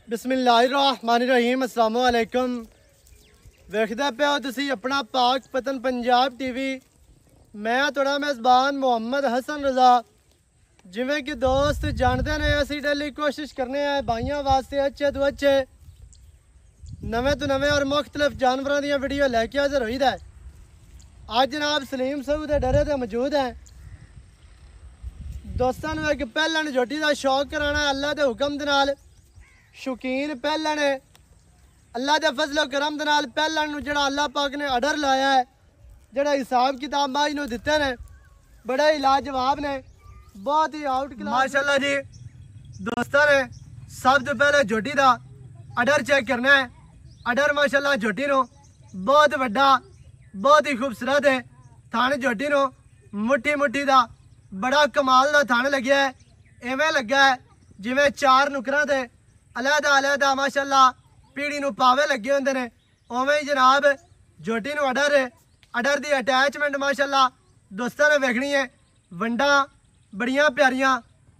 बिस्मिल्लाहिर्रहमानिर्रहीम अस्सलाम वालेकुम। वेखदे पे हो तुसी अपना पाक पतन पंजाब टीवी। मैं थोड़ा मेज़बान मोहम्मद हसन रज़ा। जिमें कि दोस्त जानते ने असी डेली कोशिश करने हैं भाइयों वास्ते अच्छे तो अच्छे नवे तो नवे और मुख्तलिफ जानवरों दी वीडियो लैके हाजिर होई दा। अज जनाब सलीम साहब के डेरे ते मौजूद हैं। दोस्तों ने एक पहलन झोटी का शौक कराना अल्लाह के हुक्म दे नाल। शौकीन पहलन है अल्लाह के फजलो करम दे नाल पहलन जड़ा अल्लाह पाक ने आर्डर लाया है, जड़ा हिसाब किताब माई नूं दिते ने, बड़ा ही लाजवाब ने, बहुत ही आउट क्लास माशाल्लाह जी। दोस्तों ने सब तो पहले झोटी का आर्डर चेक करना है। आर्डर माशाल्लाह झोटी नो बहुत वड्डा, बहुत ही खूबसूरत है। थाने झोटी नो मुट्ठी मुट्ठी का बड़ा कमाल का थान लग्या है। इवें लगा है जिवें चार नुकरां दे अलहदा अलहदा माशाल्लाह पीढ़ी नूं पावे लगे होंदे ने। उवें ही जनाब झोटी नूं आर्डर है। आर्डर दी अटैचमेंट माशाल्लाह दोस्तों ने वेखनी है। वंडा बड़ियां प्यारियां,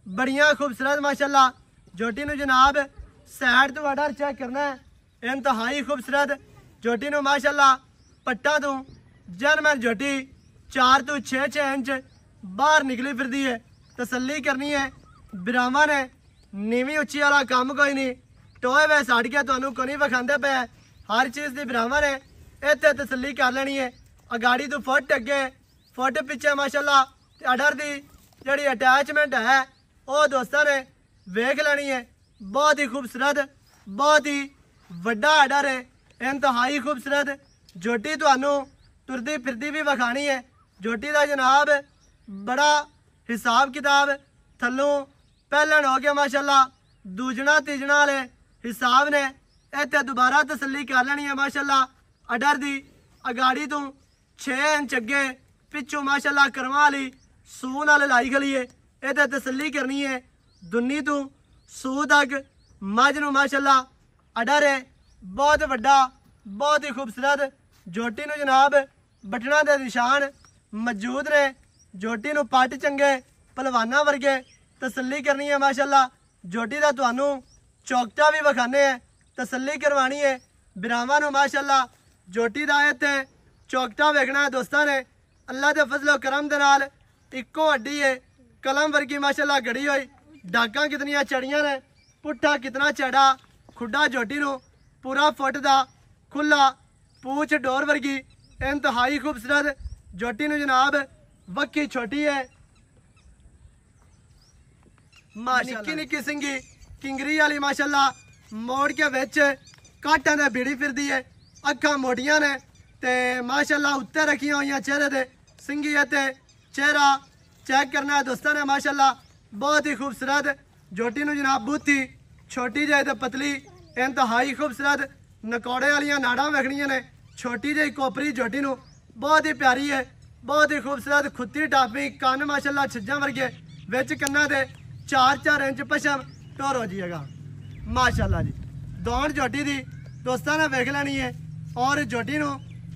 बड़ियां खूबसूरत माशाल्लाह। झोटी नूं जनाब सैड तो आर्डर चेक करना है। इंतहाई खूबसूरत झोटी नूं माशाल्लाह पट्टा तो जनमन झोटी 4 तो 6 इंच बाहर निकली फिरदी है। तसल्ली करनी है। बिरावां ने नीवी उच्ची वाला काम कोई नहीं। टोए वे साड़ के तुहानूं कोई नहीं विखांदे पे। हर चीज़ की बिरावां ने इत्थे तसल्ली कर लेनी है। अगाड़ी तो फुट अगे फुट पिछे माशाल्लाह आर्डर की जिहड़ी अटैचमेंट है वो दोस्तों ने वेख लेनी है। बहुत ही खूबसूरत, बहुत ही वड्डा आर्डर है। इंतहाई खूबसूरत झोटी तुहानूं तुरदी फिरदी भी विखानी है। झोटी का जनाब बड़ा हिसाब किताब थल्लों पहलन हो गया माशाल्लाह। दूजना तीजना वाले हिसाब ने इत्थे दोबारा तसल्ली कर लेनी है माशाल्लाह। आर्डर दी अगाड़ी तो 6 इंच अगे पिछों माशाल्लाह करवा वाली सूह नाल लाई गली है। इत्थे तसल्ली करनी है। दुन्नी तो सूह तक मझ नूं माशाल्लाह आर्डर है। बहुत वड्डा, बहुत ही खूबसूरत झोटी नूं जनाब बटना दे निशान मौजूद ने। झोटी नूं पट चंगे पहलवाना वर्गे तसल्ली करनी है माशाल्लाह। झोटी का तुहानूं चौकटा भी विखाने है, तसल्ली करवानी है। बिरावां नूं माशाल्लाह झोटी का इत्थे चौकटा वेखना है। दोस्तों ने अल्लाह के फजलो करम दे नाल इक्को हड्डी है, कलम वर्गी माशाल्लाह गड़ी हुई। डाकां कितनियां चढ़ियां ने, पुट्ठा कितना चढ़ा, खुड्डा झोटी नूं पूरा फुट दा खुला, पूछ डोर वर्गी इंतहाई खूबसूरत झोटी नूं जनाब वक्की छोटी है माशाल्लाह। निक्की निक्की सिंगी किंगरी वाली माशाल्लाह मोड़ के विच काटां दे बीड़ी फिरदी है। अखां मोटियां ने ते माशाल्लाह उत्ते रखियां हुई चेहरे दे सिंगी है ते चेहरा चेक करना है दोस्तों ने माशाल्लाह। बहुत ही खूबसूरत झोटी नूं जनाब बूथी छोटी जाए तो पतली इंतहाई खूबसूरत नकौड़े वालियां नाड़ां वेखनियां ने। छोटी जी कोपरी झोटी नूं बहुत ही प्यारी है, बहुत ही खूबसूरत खुत्ती टापी कन माशाल्लाह छज्जां वर्गे विच कन्ना दे 4 इंच पशम टोर हो जाएगा माशाल्लाह जी। दौड़ झोटी दी दोस्तों ने वेख लेनी है। और झोटी नूं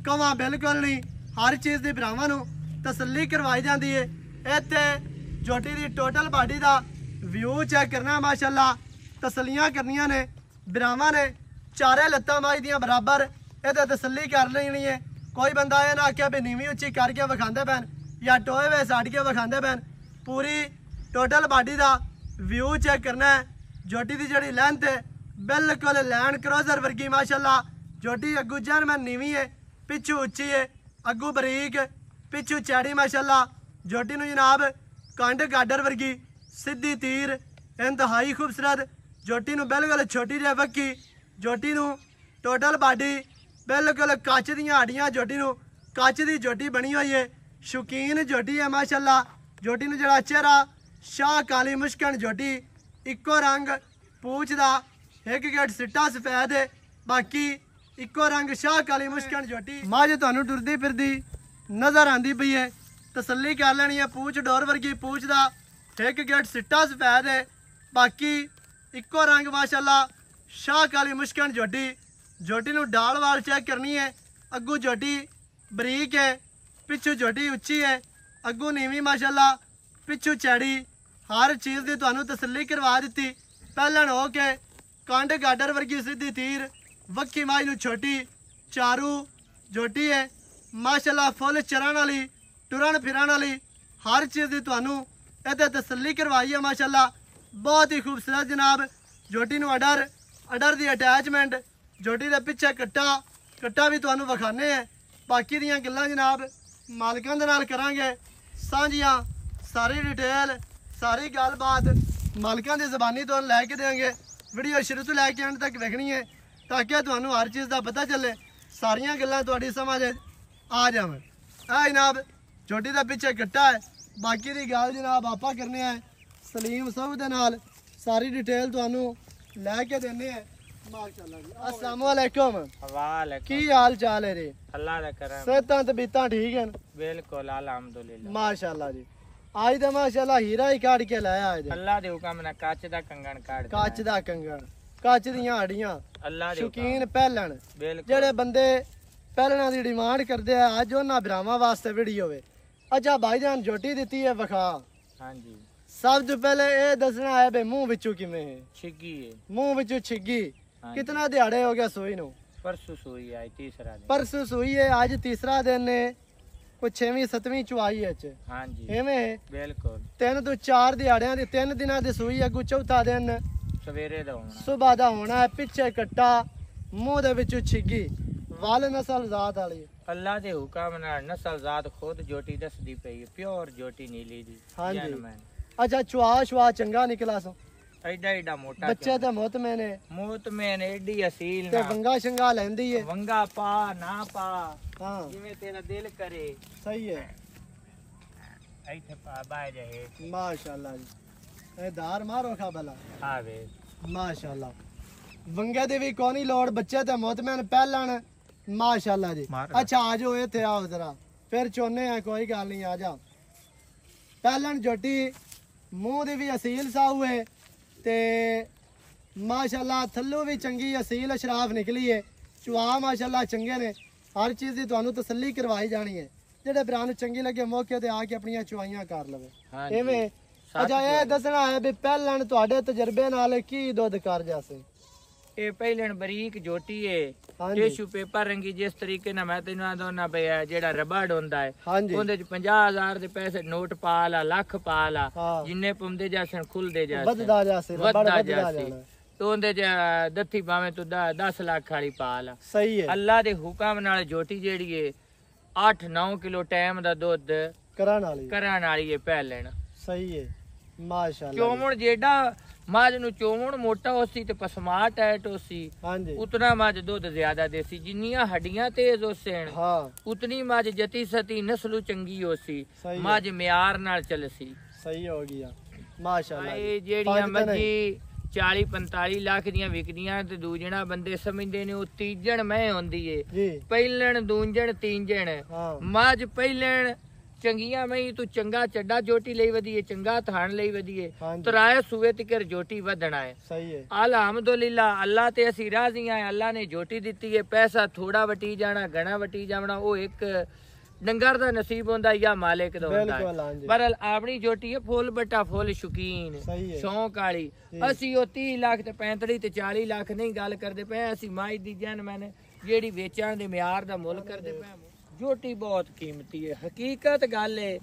कवां बिल्कुल नहीं, हर चीज़ की बिरावां नूं तसल्ली करवाई जाती है। इत्थे झोटी की टोटल बॉडी का व्यू चेक करना माशाल्लाह, तसल्लियां करनियां ने। बिरावां ने चारे लत्तां माई दियां बराबर इत्थे तसल्ली कर लेनी है। कोई बंदा ये ना आख्या भी नीवी उच्ची करके विखांदे पैन या टोए वे साड़ के विखांदे पैन। पूरी टोटल बॉडी का व्यू चेक करना है। झोटी की जिहड़ी लेंथ है बिल्कुल लैंड क्रोजर वर्गी माशाल्लाह। झोटी अगू जनमन नीवी है, पिछू उच्ची है, अगू बरीक, पिछू चैड़ी माशाल्लाह। झोटी नूं जनाब कंड गाडर वर्गी सीधी तीर इंतहाई खूबसूरत झोटी नूं बिल्कुल छोटी जी वक्की। झोटी नूं टोटल बॉडी बिल्कुल कच दीयां हड्डियां झोटी नूं कच दी झोटी बनी हुई है। शौकीन झोटी है माशाल्लाह। झोटी नूं जिहड़ा चेहरा शाह काली मुश्कन झोटी इक्को रंग पूछ दा एक गेट सिट्टा सफेद है, बाकी इक्को रंग शाह काली मुश्कन झोटी। मझ तुहानूं टुरदी फिरदी नज़र आंदी पई है, तसल्ली कर लेनी है। पूछ डोर वर्गी पूछ दा एक गेट सिट्टा सफेद है, बाकी इक्को रंग माशाल्लाह शाह काली मुश्कन झोटी। झोटी नूं डाल वाल चेक करनी है। अगू झोटी बरीक है, पिछू झोटी उच्ची है, अगू नीवी माशाल्लाह, पिछू चैड़ी। हर चीज़ की तुहानूं तसल्ली करवा दी। पहलन हो के कांड गाडर वर्गी सीधी तीर वक्की माई नू छोटी चारू झोटी है माशाल्लाह फुल चरण वाली टुरन फिरन वाली हर चीज़ की तुहानू इहते तसल्ली करवाई है माशाल्लाह बहुत ही खूबसूरत जनाब झोटी नू अडर अडर दी अटैचमेंट झोटी दे पिछे कट्टा भी तुहानू विखाने हैं बाकी दियां गल्लां जनाब मालकां दे नाल करांगे सांझियां सारी डिटेल सारी गलबात मालकां दी ज़बानी तो लैके देंगे वीडियो शुरू तो लैके एंड तक देखनी है ताकि तुहानू हर चीज़ का पता चले सारियां गल्लां तुहाडी समझ आ जावन जनाब झोटी दे पिछे कट्टा है बाकी दी गल जनाब आपा करने हैं सलीम साहब दे नाल सारी डिटेल तुहानू लैके देने हैं माशाल्लाह जी अस्सलाम वालेकुम वालेकुम की हाल चाल है रे अल्लाह दा करम सेहतां तबीयतां ठीक हैं बिल्कुल अल्हम्दुलिल्लाह माशाल्लाह जी आज तो माशाल्लाह हीरा ही काट के लाया आज अल्लाह दे हुक्म नाल काच दा कंगन काट काच दा कंगन काच दियां हड्डियां अल्लाह दे शौकीन पहलन बिल्कुल जेड़े बंदे पहलना दी डिमांड करदे आ अज उन्हां भरावां वास्ते वीडियो वे अच्छा भाईजान झोटी दित्ती है वखा हां जी सब तो पहले ये दसना है बे मुंह विचों किवें है छिगी है मुंह विचों छिगी हाँ कितना दिहाड़े हो गया सोई नू परसों सोई आई तीसरा दिन परसों सोई है आज तीसरा दिन है कोई 6वीं 7वीं चुआई है हां जी एवें बिल्कुल 3 ਤੋਂ 4 ਦਿਹਾੜਿਆਂ ਦੀ 3 ਦਿਨਾਂ ਦੀ ਸੂਈ ਅੱਗੂ ਚੌਥਾ ਦਿਨ सवेरे दा होना ਸੁਬਾ ਦਾ ਹੋਣਾ ਹੈ ਪਿੱਛੇ ਕੱਟਾ ਮੂੰਹ ਦੇ ਵਿੱਚੋਂ ਛਿੱਗੀ ਵਾਲ ਨਸਲ ਜ਼ਾਤ ਵਾਲੀ अल्लाह दे हुक्म नाल नस्ल जात खुद जोटी दसदी पई है प्योर जोटी नीली दी हाँ जी। जैनमैन ਅੱਛਾ ਚੁਆ ਸ਼ਵਾ ਚੰਗਾ ਨਿਕਲਾ ਸੋ एडा एडा मोटा ਬੱਚੇ ਤੇ ਮੁਤਮਿਨ ਨੇ मूत में एडी असील ਤੇ ना ਵੰਗਾ ਸ਼ੰਗਾ ਲੈਂਦੀ ਏ वंगा पा ना पा ਹਾਂ जिवें तेरा दिल करे ਸਹੀ ਹੈ ऐथे पा बाय जाए ਮਾਸ਼ਾਅੱਲਾ ਜੀ ਇਹ ਧਾਰ ਮਾਰੋ ਖਾ ਭਲਾ आवे ਮਾਸ਼ਾਅੱਲਾ ਵੰਗੇ ਦੀ ਵੀ ਕੋਨੀ ਲੋੜ ਬੱਚੇ ਤੇ ਮੁਤਮਿਨ ਪਹਿਲਣ ਮਾਸ਼ਾਅੱਲਾ ਜੀ ਮਾਰ। ਅੱਛਾ ਆ ਜਾਓ ਇੱਥੇ ਆਓ ਜ਼ਰਾ ਫਿਰ ਚੋਨੇ ਆ ਕੋਈ ਗੱਲ ਨਹੀਂ ਆ ਜਾ ਪਹਿਲਣ ਜੋਟੀ ਮੂੰਹ ਦੀ ਵੀ ਅਸੀਲ ਸਾਊ ਹੈ ਤੇ ਮਾਸ਼ਾਅੱਲਾ ਥੱਲੋਂ ਵੀ ਚੰਗੀ ਅਸੀਲ ਅਸ਼ਰਾਫ ਨਿਕਲੀ ਹੈ ਚੁਆ ਮਾਸ਼ਾਅੱਲਾ ਚੰਗੇ ਨੇ ਹਰ ਚੀਜ਼ ਦੀ ਤੁਹਾਨੂੰ ਤਸੱਲੀ ਕਰਵਾਈ ਜਾਣੀ ਹੈ ਜਿਹੜੇ ਭਰਾ ਨੂੰ ਚੰਗੀ ਲੱਗੇ ਮੌਕੇ ਤੇ ਆ ਕੇ ਆਪਣੀਆਂ ਚੁਆਈਆਂ ਕਰ ਲਵੇ हाँ ਐਵੇਂ ਅੱਛਾ ਇਹ ਦੱਸਣਾ ਹੈ ਵੀ ਪਹਿਲਣ ਤੁਹਾਡੇ ਤਜਰਬੇ ਨਾਲ ਕੀ ਦੁੱਧ ਕਰ ਜਾਸੇ ये पहले बरीक जोटी है ਹਾਂਜੀ टिशू पेपर रंगी जिस तरीके ना मैं तेन आंदा ना पिया जेड़ा रबड़ होंदा है ਹਾਂਜੀ ਉਹਦੇ ਚ 50000 ਦੇ ਪੈਸੇ ਨੋਟ ਪਾ ਲਾ ਲੱਖ ਪਾ ਲਾ ਹਾਂ ਜਿੰਨੇ ਪੁੰਦੇ ਜਾਸਣ ਖੁੱਲਦੇ ਜਾਸਣ ਵੱਧਦਾ ਜਾਸੇ ਬੜਾ ਵੱਧਦਾ ਵੱਧਦਾ ਜਾਸੀ ਜਾਣਾ तो ਉਹਦੇ ਚ ਦੱਥੀ ਭਾਵੇਂ ਤੂੰ 10 ਲੱਖ ਵਾਲੀ ਪਾ ਲਾ ਸਹੀ ਹੈ ਅੱਲਾ ਦੇ ਹੁਕਮ ਨਾਲ ਜੋਟੀ ਜਿਹੜੀ ਏ 8-9 ਕਿਲੋ ਟਾਈਮ ਦਾ ਦੁੱਧ ਕਰਨ ਵਾਲੀ ਕਰਨ ਵਾਲੀ ਏ ਪਹਿਲਣ ਸਹੀ ਹੈ ਮਾਸ਼ਾਅੱਲਾ ਚੋਮਣ ਜਿਹੜਾ ਮੱਝ ਨੂੰ ਚੋਮਣ ਮੋਟਾ ਹੋਸੀ ਤੇ ਪਸਮਾ ਟਾਈਟ ਹੋਸੀ ਹਾਂਜੀ ਉਤਨਾ ਮੱਝ ਦੁੱਧ ਜ਼ਿਆਦਾ ਦੇਸੀ ਜਿੰਨੀਆਂ ਹੱਡੀਆਂ ਤੇਜ਼ ਹੋਸਣ ਹਾਂ ਉਤਨੀ ਮੱਝ ਜਤੀ ਸਤੀ ਨਸਲੂ ਚੰਗੀ ਹੋਸੀ ਸਹੀ ਹੈ ਮੱਝ ਮਿਆਰ ਨਾਲ ਚੱਲਸੀ ਸਹੀ ਹੋ ਗਿਆ ਮਾਸ਼ਾਅੱਲਾ ਇਹ ਜਿਹੜੀਆਂ ਮੱਝੀ 40-45 ਲੱਖ ਦੀਆਂ ਵਿਕਦੀਆਂ ਤੇ ਦੂਜਣਾ ਬੰਦੇ ਸਮਝਦੇ ਨੇ ਉਹ ਤੀਜਣ ਮੈਂ ਹੁੰਦੀ ਏ ਜੀ ਪਹਿਲਣ ਦੂਜਣ ਤੀਜਣ ਹਾਂ ਮੱਝ ਪਹਿਲਣ ਚੰਗੀਆਂ ਮੈਂ ਤੂੰ ਚੰਗਾ ਚੱਡਾ ਜੋਟੀ ਲਈ ਵਧੀਏ ਚੰਗਾ ਥਾਣ ਲਈ ਵਧੀਏ ਹਾਂਜੀ ਤਰਾਏ ਸੂਏ ਤਿਕਰ ਜੋਟੀ ਵਧਣਾ ਹੈ ਸਹੀ ਹੈ ਅਲਹਮਦੁਲਿਲਾ ਅੱਲਾ ਤੇ ਅਸੀਂ ਰਾਜ਼ੀ ਆ ਅੱਲਾ ਨੇ ਜੋਟੀ ਦਿੱਤੀ ਹੈ ਪੈਸਾ ਥੋੜਾ ਵਟੀ ਜਾਣਾ ਘਣਾ ਵਟੀ ਜਾਣਾ ਉਹ ਇੱਕ ਡੰਗਰ ਦਾ ਨਸੀਬ ਹੁੰਦਾ ਜਾਂ ਮਾਲਿਕ ਦਾ ਹੁੰਦਾ ਬਿਲਕੁਲ ਹੈ ਹਾਂਜੀ ਬਰਲ ਆਪਣੀ ਜੋਟੀ ਹੈ ਫੁੱਲ ਬੱਟਾ ਫੁੱਲ ਸ਼ੌਕੀਨ ਸਹੀ ਹੈ ਸ਼ੌਂਕ ਵਾਲੀ ਅਸੀਂ ਉਹ 30 ਲੱਖ ਤੇ 35 ਤੇ 40 ਲੱਖ ਨਹੀਂ ਗੱਲ ਕਰਦੇ ਪਏ ਅਸੀਂ ਮਾਈ ਦੀ ਜਨ ਮੈਨੇ ਜਿਹੜੀ ਵੇਚਣ ਦੇ ਮਿਆਰ ਦਾ ਮੁੱਲ ਕਰਦੇ ਪਏ ਜੋਟੀ ਬਹੁਤ ਕੀਮਤੀ ਹੈ ਹਕੀਕਤ ਗੱਲ ਹੈ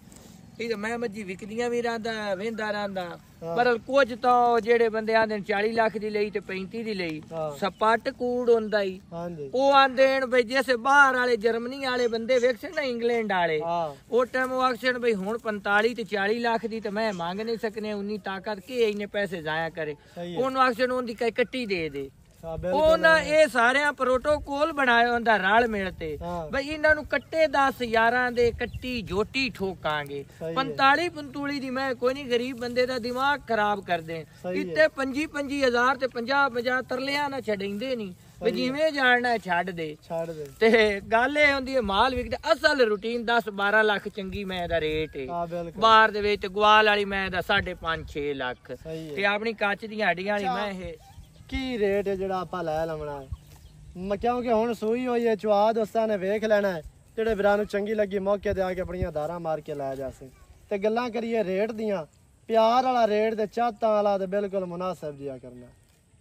ਇਹ ਮੈਂ ਮੱਝੀ ਵਿਕਦੀਆਂ ਵੀ ਰਹਿੰਦਾ ਵੇਂਦਾ ਰਹਿੰਦਾ ਪਰ ਕੁਝ ਤਾਂ ਜਿਹੜੇ ਬੰਦੇ ਆਂਦੇ 40 ਲੱਖ ਦੀ ਲਈ ਤੇ 35 ਦੀ ਲਈ ਸਪੱਟ ਕੂੜ ਹੁੰਦਾ ਹੀ ਹਾਂਜੀ ਉਹ ਆਂਦੇ ਨੇ ਬਈ ਜਿਵੇਂ ਬਾਹਰ ਵਾਲੇ ਜਰਮਨੀ ਵਾਲੇ ਬੰਦੇ ਵੇਖਣ ਨਾ ਇੰਗਲੈਂਡ ਵਾਲੇ ਹਾਂ ਉਹ ਟਾਈਮ ਉਹ ਆਖਣ ਬਈ ਹੁਣ 45 ਤੇ 40 ਲੱਖ ਦੀ ਤੇ ਮੈਂ ਮੰਗ ਨਹੀਂ ਸਕਨੇ ਉਨੀ ਤਾਕਤ ਕਿ ਇੰਨੇ ਪੈਸੇ ਜ਼ਾਇਆ ਕਰੇ ਸਹੀ ਹੈ ਉਹਨੂੰ ਆਖਣ ਉਹਦੀ ਕਈ ਕੱਟੀ ਦੇ ਦੇ ਹਾਂ ਉਹ ਬਿਲਕੁਲ ਨਾ ਇਹ ਸਾਰਿਆਂ ਪ੍ਰੋਟੋਕੋਲ ਬਣਾਇਆ ਹੁੰਦਾ ਰਲ ਮਿਲ ਤੇ ਹਾਂ ਬਈ ਇਹਨਾਂ ਨੂੰ ਕੱਟੇ 10 11 ਦੇ ਕੱਟੀ ਜੋਟੀ ਠੋਕਾਂਗੇ ਸਹੀ ਹੈ 45 ਪੰਤੂਲੀ ਦੀ ਮੈਂ ਕੋਈ ਨਹੀਂ ਗਰੀਬ ਬੰਦੇ ਦਾ ਦਿਮਾਗ ਖਰਾਬ ਕਰਦੇ ਸਹੀ ਇੱਥੇ 25,000 ਤੇ 50 ਤਰਲਿਆਂ ਨਾ ਛੱਡਿੰਦੇ ਨਹੀਂ ਵੀ ਜਿਵੇਂ ਜਾਣਨਾ ਛੱਡ ਦੇ ਛੱਡ ਦੇ ਤੇ ਗੱਲ ਇਹ ਹੁੰਦੀ ਹੈ ਮਾਲ ਵਿਕਦਾ ਅਸਲ ਰੂਟੀਨ 10-12 ਲੱਖ ਚੰਗੀ ਮੈਂ ਦਾ ਰੇਟ ਹੈ ਹਾਂ ਬਿਲਕੁਲ ਬਾਹਰ ਦੇ ਵਿੱਚ ਗਵਾਲ ਵਾਲੀ ਮੈਂ ਦਾ 5.5-6 ਲੱਖ ਸਹੀ ਹੈ ਤੇ ਆਪਣੀ ਕੱਚ ਦੀਆਂ ਹੱਡੀਆਂ ਵਾਲੀ ਮੈਂ ਇਹ ਕੀ ਰੇਟ ਹੈ ਜਿਹੜਾ ਆਪਾਂ ਲੈ ਲਵਣਾ ਹੈ ਕਿਉਂਕਿ ਹੁਣ ਸੂਈ ਹੋਈ ਹੈ ਚਵਾ ਦੋਸਤਾਂ ਨੇ ਵੇਖ ਲੈਣਾ ਹੈ ਜਿਹੜੇ ਵੀਰਾਂ ਨੂੰ ਚੰਗੀ ਲੱਗੀ ਮੌਕੇ ਤੇ ਆ ਕੇ ਆਪਣੀਆਂ ਧਾਰਾਂ ਮਾਰ ਕੇ ਲੈ ਜਾਸੇ ਤੇ ਗੱਲਾਂ ਕਰੀਏ ਰੇਟ ਦੀਆਂ ਪਿਆਰ ਵਾਲਾ ਰੇਟ ਤੇ ਚਾਹਤਾਂ ਵਾਲਾ ਤੇ ਬਿਲਕੁਲ ਮੁਨਾਸਬ ਜਿਹਾ ਕਰਨਾ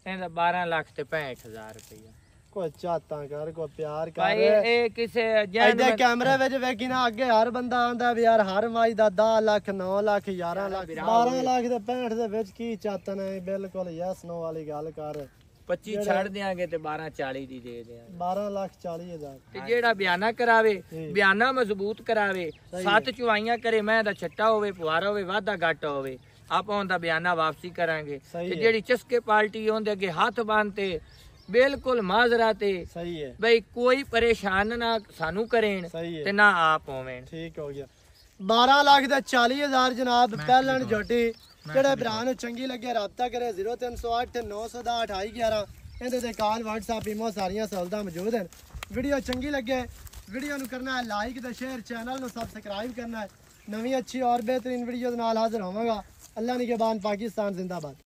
ਇਹਦਾ 12 ਲੱਖ ਤੇ 65,000 ਰੁਪਇਆ ਕੋਈ ਚਾਤਾਂ ਕਰ ਕੋਈ ਪਿਆਰ ਕਰ ਭਾਈ ਇਹ ਕਿਸੇ ਜਨ ਇਹਦੇ ਕੈਮਰੇ ਵਿੱਚ ਵੇਖੀ ਨਾ ਅੱਗੇ ਹਰ ਬੰਦਾ ਆਂਦਾ ਵੀ ਯਾਰ ਹਰ ਮਾਈ ਦਾ 10 ਲੱਖ 9 ਲੱਖ 11 ਲੱਖ 12 ਲੱਖ ਤੇ 65 ਦੇ ਵਿੱਚ ਕੀ ਚਾਤਨ ਹੈ ਬਿਲਕੁਲ ਯੈਸ ਨੋ ਵਾਲੀ ਗੱਲ ਕਰ 25 ਛੱਡ ਦਿਆਂਗੇ ਤੇ 12 40 ਦੀ ਦੇ ਦਿਆਂਗੇ 12 ਲੱਖ 40 ਹਜ਼ਾਰ ਤੇ ਜਿਹੜਾ ਬਿਆਨਾ ਕਰਾਵੇ ਬਿਆਨਾ ਮਜ਼ਬੂਤ ਕਰਾਵੇ 7 ਚੁਆਈਆਂ ਕਰੇ ਮੈਂ ਦਾ ਛੱਟਾ ਹੋਵੇ ਪੁਆਰਾ ਹੋਵੇ ਵਾਧਾ ਘੱਟ ਹੋਵੇ ਆਪਾਂ ਉਹਦਾ ਬਿਆਨਾ ਵਾਪਸੀ ਕਰਾਂਗੇ ਤੇ ਜਿਹੜੀ ਚਸਕੇ ਪਾਰਟੀ ਉਹਦੇ ਅੱਗੇ ਹੱਥ ਬੰਨ ਤੇ ਬਿਲਕੁਲ ਮਾਜ਼ਰਾ ਤੇ ਸਹੀ ਹੈ ਬਈ ਕੋਈ ਪਰੇਸ਼ਾਨ ਨਾ ਸਾਨੂੰ ਕਰੇਣ ਤੇ ਨਾ ਆਪ ਹੋਵੇਣ ਠੀਕ ਹੋ ਗਿਆ 12 ਲੱਖ ਦਾ 40 ਹਜ਼ਾਰ ਜਨਾਬ ਪਹਿਲਣ ਝੋਟੀ ਜਿਹੜੇ ਭਰਾ ਨੂੰ ਚੰਗੀ ਲੱਗੇ ਰਾਬਤਾ ਕਰੇ 0308 910 2811 ਇਹਦੇ ਤੇ ਕਾਲ WhatsApp ਈਮੋ ਸਾਰੀਆਂ ਸਹੂਲਤਾਂ ਮੌਜੂਦ ਹਨ ਵੀਡੀਓ ਚੰਗੀ ਲੱਗੇ ਵੀਡੀਓ ਨੂੰ ਕਰਨਾ ਹੈ ਲਾਈਕ ਤੇ ਸ਼ੇਅਰ ਚੈਨਲ ਨੂੰ ਸਬਸਕ੍ਰਾਈਬ ਕਰਨਾ ਹੈ ਨਵੀਂ ਅੱਛੀ ਔਰ ਬਿਹਤਰੀਨ ਵੀਡੀਓ ਦੇ ਨਾਲ ਹਾਜ਼ਰ ਹੋਵਾਂਗਾ ਅੱਲਾਹ ਨਿਗਹਿਬਾਨ ਪਾਕਿस्तान जिंदाबाद।